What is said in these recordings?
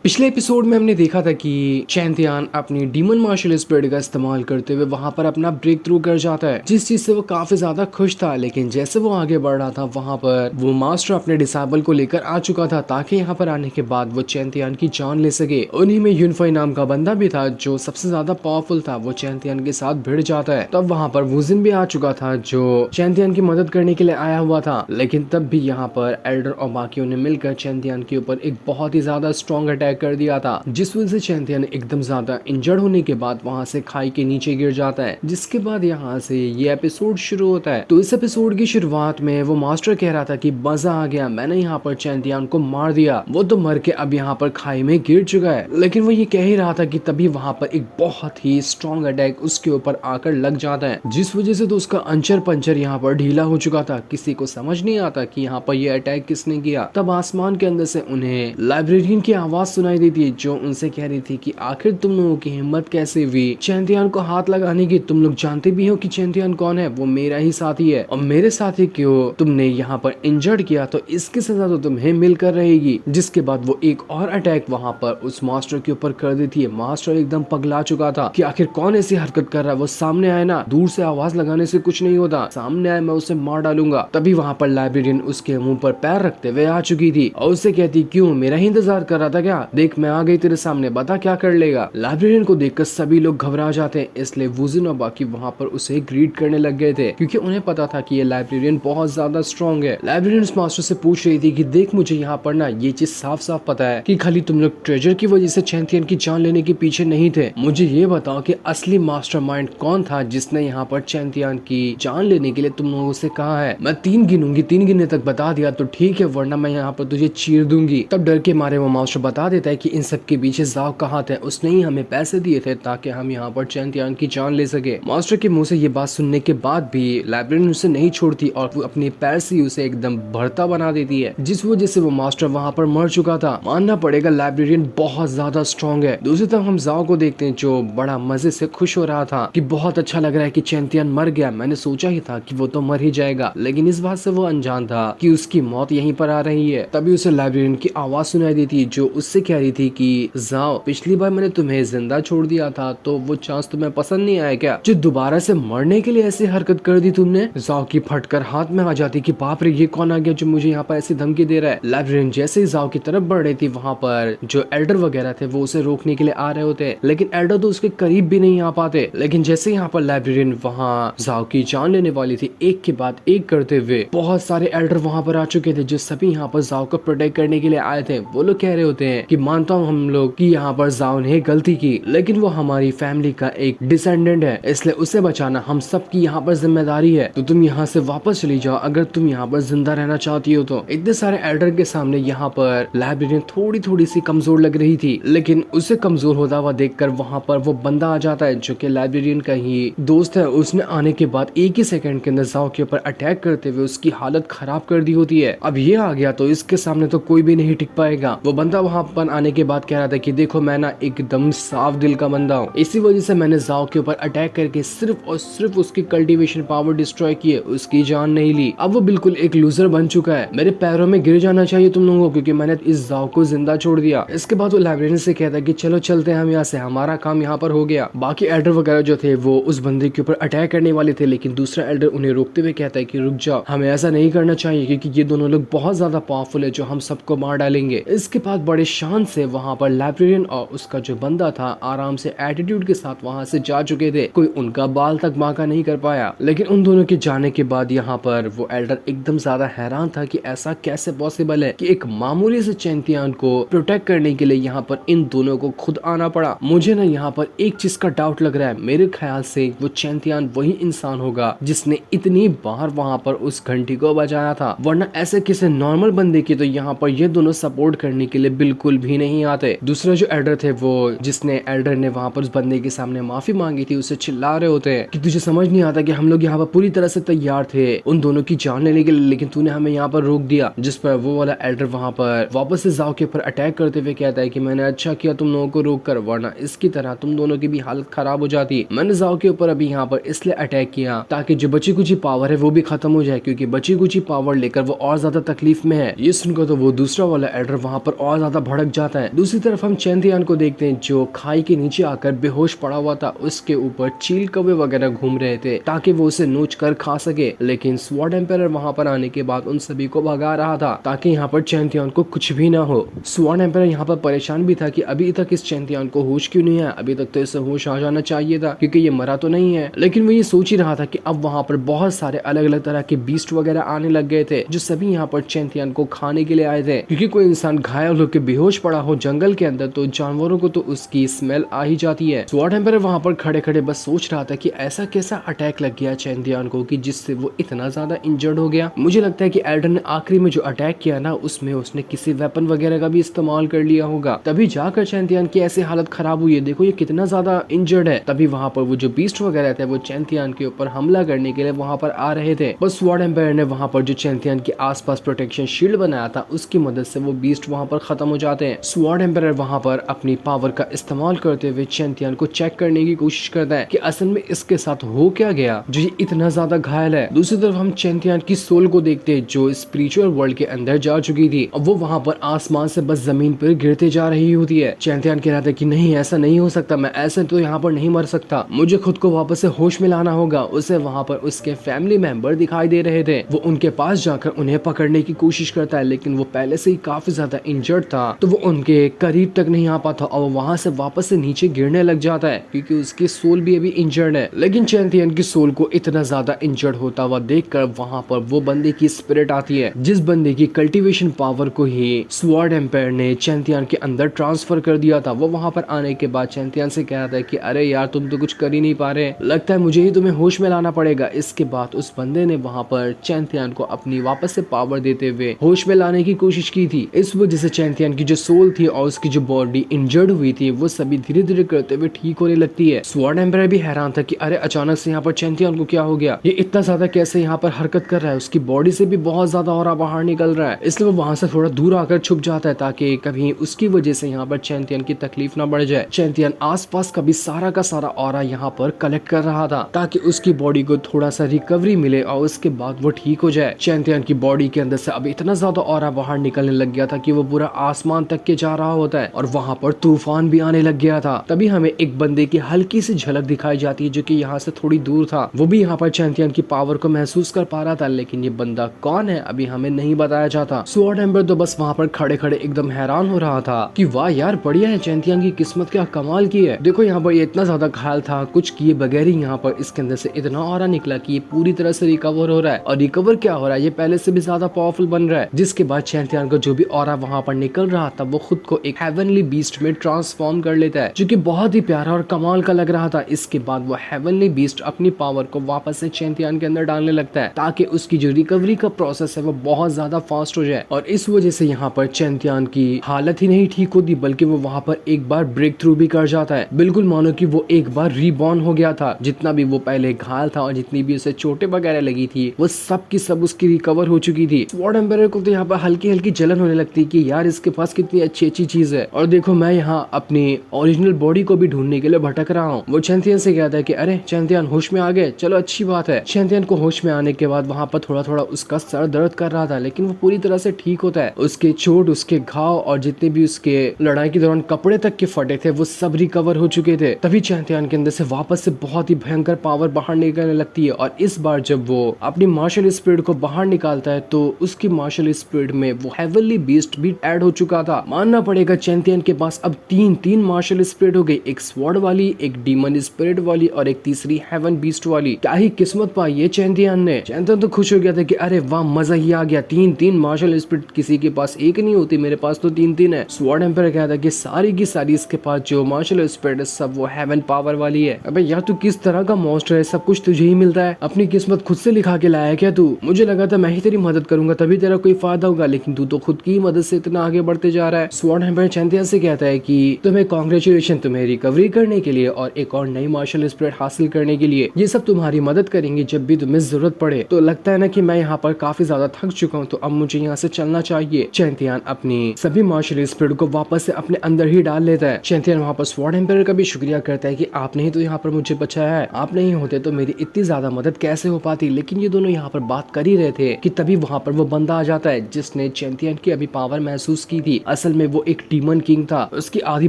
पिछले एपिसोड में हमने देखा था कि चैंतियान अपनी डीमन मार्शल स्पिरिट का इस्तेमाल करते हुए वहां पर अपना ब्रेक थ्रू कर जाता है, जिस चीज से वो काफी ज्यादा खुश था। लेकिन जैसे वो आगे बढ़ रहा था वहां पर वो मास्टर अपने डिसाइबल को लेकर आ चुका था ताकि यहाँ पर आने के बाद वो चैंतियान की जान ले सके। उन्हीं में यूनफाई नाम का बंदा भी था जो सबसे ज्यादा पावरफुल था। वो चैंतियान के साथ भिड़ जाता है। तब वहाँ पर वुजिन भी आ चुका था जो चैंतियान की मदद करने के लिए आया हुआ था। लेकिन तब भी यहाँ पर एल्डर और बाकियों ने मिलकर चैंतियान के ऊपर एक बहुत ही ज्यादा स्ट्रॉन्ग अटैक कर दिया था, जिस वजह से चैंतियान एकदम ज्यादा इंजर्ड होने के बाद वहां से खाई के नीचे गिर जाता है। जिसके बाद यहाँ से ये एपिसोड शुरू होता है। तो इस एपिसोड की शुरुआत में वो मास्टर कह रहा था कि मजा आ गया, मैंने यहाँ पर चैंतियान को मार दिया, वो तो मर के अब यहाँ पर खाई में गिर चुका है। लेकिन वो ये कह ही रहा था कि तभी वहां पर एक बहुत ही स्ट्रॉन्ग अटैक उसके ऊपर आकर लग जाता है, जिस वजह से तो उसका अंचर पंचर यहाँ पर ढीला हो चुका था। किसी को समझ नहीं आता कि यहाँ पर ये अटैक किसने किया। तब आसमान के अंदर से उन्हें लाइब्रेरियन की आवाज सुनाई देती है जो उनसे कह रही थी कि आखिर तुम लोगों की हिम्मत कैसे हुई चैंतियान को हाथ लगाने की। तुम लोग जानते भी हो कि चैंतियान कौन है, वो मेरा ही साथी है, और मेरे साथी क्यों तुमने यहाँ पर इंजर्ड किया तो इसकी सजा तो तुम्हें मिलकर रहेगी। जिसके बाद वो एक और अटैक वहाँ पर उस मास्टर के ऊपर कर देती है। मास्टर एकदम पगला चुका था कि आखिर कौन ऐसी हरकत कर रहा है। वो सामने आए ना, दूर से आवाज लगाने से कुछ नहीं होता, सामने आए मैं उसे मार डालूंगा। तभी वहाँ पर लाइब्रेरियन उसके मुंह पर पैर रखते हुए आ चुकी थी और उससे कहती क्यों, मेरा ही इंतजार कर रहा था क्या, देख मैं आ गई तेरे सामने, बता क्या कर लेगा। लाइब्रेरियन को देखकर सभी लोग घबरा जाते हैं, इसलिए वुजिन और बाकी वहाँ पर उसे ग्रीट करने लग गए थे क्योंकि उन्हें पता था कि ये लाइब्रेरियन बहुत ज्यादा स्ट्रॉन्ग है। लाइब्रेरियन उस मास्टर से पूछ रही थी कि देख मुझे यहाँ पर ना ये चीज साफ साफ पता है कि खाली तुम लोग ट्रेजर की वजह से चैंतियन की जान लेने के पीछे नहीं थे। मुझे ये बताओ कि असली मास्टरमाइंड कौन था जिसने यहाँ पर चैंतियन की जान लेने के लिए तुम लोगों से कहा है। मैं 3 गिनूंगी, 3 गिनने तक बता दिया तो ठीक है, वरना मैं यहाँ पर तुझे चीर दूंगी। तब डर के मारे वो मास्टर बता देता है कि इन सब के पीछे जाओ कहाँ थे, उसने ही हमें पैसे दिए थे ताकि हम यहाँ पर चैंतियान की जान ले सके। मास्टर के मुंह से ये बात सुनने के बाद भी लाइब्रेरियन उसे नहीं छोड़ती और वो अपने पैर से उसे एकदम भरता बना देती है, जिस वजह से वो मास्टर वहाँ पर मर चुका था। मानना पड़ेगा लाइब्रेरियन बहुत ज्यादा स्ट्रॉन्ग है। दूसरी तरफ हम जाओ को देखते हैं जो बड़ा मजे से खुश हो रहा था कि बहुत अच्छा लग रहा है कि चैंतियन मर गया, मैंने सोचा ही था कि वो तो मर ही जाएगा। लेकिन इस बात से वो अनजान था कि उसकी मौत यहीं पर आ रही है। तभी उसे लाइब्रेरियन की आवाज सुनाई देती है जो उससे कह रही थी कि जाओ, पिछली बार मैंने तुम्हें जिंदा छोड़ दिया था तो वो चांस तुम्हें पसंद नहीं आया क्या, जो दोबारा से मरने के लिए ऐसी हरकत कर दी तुमने। जाओ की फटकर हाथ में आ जाती कि बाप रे ये कौन आ गया जो मुझे यहाँ पर ऐसी धमकी दे रहा है। लाइब्रेरियन जैसे ही जाओ की तरफ बढ़ रही थी वहाँ पर जो एल्डर वगैरह थे वो उसे रोकने के लिए आ रहे होते, लेकिन एल्डर तो उसके करीब भी नहीं आ पाते। लेकिन जैसे यहाँ पर लाइब्रेरियन वहाँ जाओ की जान लेने वाली थी, एक के बाद एक करते हुए बहुत सारे एल्डर वहाँ पर आ चुके थे जो सभी यहाँ पर जाओ को प्रोटेक्ट करने के लिए आए थे। वो लोग कह रहे होते हैं कि मानता हूँ हम लोग कि यहाँ पर जाओ ने गलती की, लेकिन वो हमारी फैमिली का एक डिसेंडेंट है, इसलिए उसे बचाना हम सबकी यहाँ पर जिम्मेदारी है, तो तुम यहाँ से वापस चली जाओ अगर तुम यहाँ पर जिंदा रहना चाहती हो तो। इतने सारे एल्डर के सामने यहाँ पर लाइब्रेरियन थोड़ी थोड़ी सी कमजोर लग रही थी, लेकिन उसे कमजोर होता हुआ देखकर वहाँ पर वो बंदा आ जाता है जो कि लाइब्रेरियन का ही दोस्त है। उसने आने के बाद एक ही सेकंड के अंदर जाओ के ऊपर अटैक करते हुए उसकी हालत खराब कर दी होती है। अब ये आ गया तो इसके सामने तो कोई भी नहीं टिक पाएगा। वो बंदा वहाँ पर आने के बाद कह रहा था कि देखो मैं ना एकदम साफ दिल का बंदा हूँ, इसी वजह से मैंने जाओ के ऊपर अटैक करके सिर्फ और सिर्फ उसकी कल्टीवेशन पावर डिस्ट्रॉय की है, उसकी जान नहीं ली। अब वो बिल्कुल एक लूजर बन चुका है, मेरे पैरों में गिर जाना चाहिए तुम लोगों को क्योंकि मैंने इस जाओ को जिंदा छोड़ दिया। इसके बाद वो लाइब्रेरियन से कहता है कि चलो चलते हैं हम यहाँ से, हमारा काम यहाँ पर हो गया। बाकी एल्डर वगैरह जो थे वो उस बंदे के ऊपर अटैक करने वाले थे, लेकिन दूसरा एल्डर उन्हें रोकते हुए कहता है कि रुक जाओ, हमें ऐसा नहीं करना चाहिए क्योंकि ये दोनों लोग बहुत ज्यादा पावरफुल है जो हम सबको मार डालेंगे। इसके बाद बड़े शान से वहाँ पर लाइब्रेरियन और उसका जो बंदा था आराम से एटीट्यूड के साथ वहाँ से जा चुके थे, कोई उनका बाल तक बांका नहीं कर पाया। लेकिन उन दोनों के जाने के बाद यहाँ पर वो एल्डर एकदम ज्यादा हैरान था कि ऐसा कैसे पॉसिबल है कि एक मामूली से चैंतियान को प्रोटेक्ट करने के लिए यहाँ पर इन दोनों को खुद आना पड़ा। मुझे ना यहाँ पर एक चीज का डाउट लग रहा है, मेरे ख्याल से वो चैंतियान वही इंसान होगा जिसने इतनी बार वहाँ पर उस घंटी को बजाया था, वरना ऐसे किसी नॉर्मल बंदे की तो यहाँ पर ये दोनों सपोर्ट करने के लिए बिल्कुल भी नहीं आते। दूसरा जो एल्डर थे वो जिसने एल्डर ने वहाँ पर उस बंदे के सामने माफी मांगी थी उसे चिल्ला रहे होते हैं कि तुझे समझ नहीं आता कि हम लोग यहाँ पर पूरी तरह से तैयार थे उन दोनों की जान लेने के लिए, लेकिन तूने हमें यहाँ पर रोक दिया। जिस पर वो वाला एल्डर वहाँ पर वापस से जाओ के ऊपर अटैक करते हुए कहता है कि मैंने अच्छा किया तुम लोगों को रोक कर, वरना इसकी तरह तुम दोनों की भी हालत खराब हो जाती। मैंने जाओ के ऊपर अभी यहाँ पर इसलिए अटैक किया ताकि जो बची कुची पावर है वो भी खत्म हो जाए, क्योंकि बची कुची पावर लेकर वो और ज्यादा तकलीफ में है। ये सुनकर तो वो दूसरा वाला एल्डर वहाँ पर और ज्यादा भड़क जाता है। दूसरी तरफ हम चैंतियान को देखते हैं जो खाई के नीचे आकर बेहोश पड़ा हुआ था। उसके ऊपर चील कौवे वगैरह घूम रहे थे ताकि वो उसे नोच कर खा सके, लेकिन स्वॉर्ड एम्पायर वहां पर आने के बाद उन सभी को भगा रहा था ताकि यहाँ पर चैंतियान को कुछ भी ना हो। स्वॉर्ड एम्पायर यहाँ पर परेशान भी था कि अभी तक इस चैंतियान को होश क्यों नहीं है, अभी तक तो इसे होश आ जाना चाहिए था क्योंकि ये मरा तो नहीं है। लेकिन वो ये सोच ही रहा था कि अब वहाँ पर बहुत सारे अलग अलग तरह के बीस्ट वगैरह आने लग गए थे जो सभी यहाँ पर चैंतियान को खाने के लिए आए थे, क्योंकि कोई इंसान घायल होकर बेहोश पड़ा हो जंगल के अंदर तो जानवरों को तो उसकी स्मेल आ ही जाती है। स्वॉर्ड एम्पायर वहाँ पर खड़े खड़े बस सोच रहा था कि ऐसा कैसा अटैक लग गया चैंतियान को कि जिससे वो इतना ज्यादा इंजर्ड हो गया। मुझे लगता है कि एल्डन ने आखिरी में जो अटैक किया ना उसमें उसने किसी वेपन वगैरह का भी इस्तेमाल कर लिया होगा, तभी जाकर चैंतियान की ऐसी हालत खराब हुई है। देखो ये कितना ज्यादा इंजर्ड है। तभी वहाँ पर वो जो बीस्ट वगैरह थे वो चैंतियान के ऊपर हमला करने के लिए वहाँ पर आ रहे थे। बस स्वॉर्ड एम्पायर ने वहाँ पर जो चैंतियान के आसपास प्रोटेक्शन शील्ड बनाया था उसकी मदद से वो बीस्ट वहाँ पर खत्म हो जाते हैं। स्वॉर्ड एम्पायर वहाँ पर अपनी पावर का इस्तेमाल करते हुए चैंतियान को चेक करने की कोशिश करता है कि असल में इसके साथ हो क्या गया जो ये इतना ज्यादा घायल है। दूसरी तरफ हम चैंतियान की सोल को देखते हैं जो स्पिरिचुअल वर्ल्ड के अंदर जा चुकी थी। अब वो वहाँ पर आसमान से बस जमीन पर गिरते जा रही होती है। चैंतियान कह रहा था कि नहीं ऐसा नहीं हो सकता, मैं ऐसे तो यहाँ पर नहीं मर सकता, मुझे खुद को वापस से होश में लाना होगा। उसे वहाँ पर उसके फैमिली मेंबर दिखाई दे रहे थे। वो उनके पास जाकर उन्हें पकड़ने की कोशिश करता है, लेकिन वो पहले से ही काफी ज्यादा इंजर्ड था तो वो उनके करीब तक नहीं आ पाता और वहाँ से वापस से नीचे गिरने लग जाता है क्योंकि उसकी सोल भी अभी इंजर्ड है। लेकिन चैंतियान की सोल को इतना ज्यादा इंजर्ड होता हुआ देखकर वहाँ पर वो बंदे की स्पिरिट आती है जिस बंदे की कल्टीवेशन पावर को ही स्वॉर्ड एम्पायर ने चैंतियान के अंदर ट्रांसफर कर दिया था। वो वहाँ पर आने के बाद चैंतियान से कह रहा था कि अरे यार तुम तो कुछ कर ही नहीं पा रहे, लगता है मुझे ही तुम्हें होश में लाना पड़ेगा। इसके बाद उस बंदे ने वहाँ पर चैंतियान को अपनी वापस से पावर देते हुए होश में लाने की कोशिश की थी। इस वजह से चैंतियान की जो सोल थी और उसकी जो बॉडी इंजर्ड हुई थी वो सभी धीरे धीरे करते हुए ठीक होने लगती है। स्वॉर्ड एम्पायर भी हैरान था कि अरे अचानक से यहाँ पर चैंतियान को क्या हो गया, ये इतना ज्यादा कैसे यहाँ पर हरकत कर रहा है, उसकी बॉडी से भी बहुत ज्यादा ऑरा बाहर निकल रहा है। इसलिए वो वहाँ से थोड़ा दूर आकर छुप जाता है ताकि कभी उसकी वजह से यहाँ पर चैंतियान की तकलीफ ना बढ़ जाए। चैंतियान आसपास का भी सारा का सारा ऑरा यहाँ पर कलेक्ट कर रहा था ताकि उसकी बॉडी को थोड़ा सा रिकवरी मिले और उसके बाद वो ठीक हो जाए। चैंतियान की बॉडी के अंदर से अब इतना ज्यादा ऑरा बाहर निकलने लग गया था कि वो पूरा आसमान तक के जा रहा होता है और वहाँ पर तूफान भी आने लग गया था। तभी हमें एक बंदे की हल्की सी झलक दिखाई जाती है जो कि यहाँ से थोड़ी दूर था। वो भी यहाँ पर चैंतियान की पावर को महसूस कर पा रहा था, लेकिन ये बंदा कौन है अभी हमें नहीं बताया जाता। स्वॉर्ड एम्पायर तो बस वहाँ पर खड़े खड़े एकदम हैरान हो रहा था कि वाह यार बढ़िया है, चैंतियान की किस्मत क्या कमाल की है। देखो यहाँ पर ये इतना ज्यादा घायल था, कुछ किए बगैर ही यहाँ पर इसके अंदर से इतना ऑरा निकला कि ये पूरी तरह से रिकवर हो रहा है। और रिकवर क्या हो रहा है, ये पहले से भी ज्यादा पावरफुल बन रहा है। जिसके बाद चैंतियान का जो भी ऑरा वहाँ पर निकल रहा था वो खुद को एक हेवनली बीस्ट में ट्रांसफॉर्म कर लेता है जो कि बहुत ही प्यारा और कमाल का लग रहा था। इसके बाद वो हेवनली बीस्ट अपनी पावर को वापस से चैंतियान के अंदर डालने लगता है ताकि उसकी जो रिकवरी का प्रोसेस है वो बहुत ज्यादा फास्ट हो जाए। और इस वजह से यहाँ पर चैंतियान की हालत ही नहीं ठीक होती बल्कि वो वहाँ पर एक बार ब्रेक थ्रू भी कर जाता है, बिल्कुल मानो कि वो एक बार रीबॉर्न हो गया था। जितना भी वो पहले घायल था और जितनी भी उसे चोटें वगैरह लगी थी वो सब की सब उसकी रिकवर हो चुकी थी। स्वॉर्ड एम्पायर को तो यहाँ पर हल्की हल्की जलन होने लगती है कि यार इसके पास कितनी अच्छी अच्छी चीज है और देखो मैं यहाँ अपनी ओरिजिनल बॉडी को भी ढूंढने के लिए भटक रहा हूँ। वो चैंतियान से कहता है कि अरे चैंतियान होश में आ गए, चलो अच्छी बात है। चैंतियान को होश में आने के बाद वहाँ पर थोड़ा थोड़ा उसका सर दर्द कर रहा था लेकिन वो पूरी तरह से ठीक होता है। उसके चोट, उसके घाव और जितने भी उसके लड़ाई के दौरान कपड़े तक के फटे थे वो सब रिकवर हो चुके थे। तभी चैंतियान के अंदर से वापस से बहुत ही भयंकर पावर बाहर निकलने लगती है और इस बार जब वो अपनी मार्शल स्पिरिट को बाहर निकालता है तो उसकी मार्शल स्पिरिट में वो हेवनली बीस्ट भी ऐड हो चुका था। मानना पड़ेगा चैंतियान के पास अब तीन मार्शल स्पिरिट हो गई, एक स्वॉर्ड वाली, एक डीमन स्पिरिट वाली और एक तीसरी हेवन बीस्ट वाली। क्या ही किस्मत पाई है चैंतियान ने। चैंतियान तो खुश हो गया था कि अरे वाह मजा ही आ गया, तीन मार्शल स्पिरिट, किसी के पास एक नहीं होती, मेरे पास तो तीन है। स्वॉर्ड एम्पायर कहता है कि सारी की सारी इसके पास जो मार्शल स्पिरिट है सब वो हेवन पावर वाली है। अबे यार तू किस तरह का मॉन्स्टर है, सब कुछ तुझे ही मिलता है, अपनी किस्मत खुद से लिखा के लाया क्या तू? मुझे लगा था मैं ही तेरी मदद करूंगा तभी तेरा कोई फायदा होगा, लेकिन तू तो खुद की मदद से इतना आगे बढ़ते जा रहा है। स्वॉर्ड एम्पायर चैंतियान से कहता है कि तुम्हें कांग्रेचुलेशन, तुम्हें रिकवरी करने के लिए और एक और नई मार्शल स्पिरिट हासिल करने के लिए, ये सब तुम्हारी मदद करेंगे जब भी तुम्हें जरूरत पड़े। तो लगता है ना कि मैं यहाँ पर काफी ज्यादा थक चुका हूँ तो अब मुझे यहाँ से चलना चाहिए। चैंतियान अपनी सभी मार्शल स्पिरिट को वापस से अपने अंदर ही डाल लेता है। चैंतियान वहाँ पर स्वॉर्ड एम्पायर का भी शुक्रिया करता है कि आपने ही तो यहाँ पर मुझे बचाया है, आप नहीं होते तो मेरी इतनी ज्यादा मदद कैसे हो पाती। लेकिन ये दोनों यहाँ पर बात कर ही रहे थे कि तभी वहाँ पर वो बंदा आ जाता है जिसने चैंतियान की अभी पावर महसूस की थी। असल में वो एक डीमन किंग था। उसकी आधी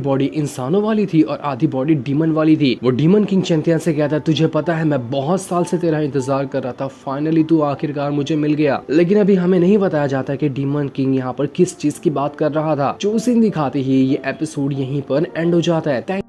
बॉडी इंसानों वाली थी और आधी बॉडी डीमन वाली थी। वो डीमन किंग चैंतियन से कहता है, तुझे पता है मैं बहुत साल से तेरा इंतजार कर रहा था, फाइनली तू आखिरकार मुझे मिल गया। लेकिन अभी हमें नहीं बताया जाता कि डीमन किंग यहाँ पर किस चीज की बात कर रहा था। जो सीन दिखाते ही ये एपिसोड यहीं पर एंड हो जाता है।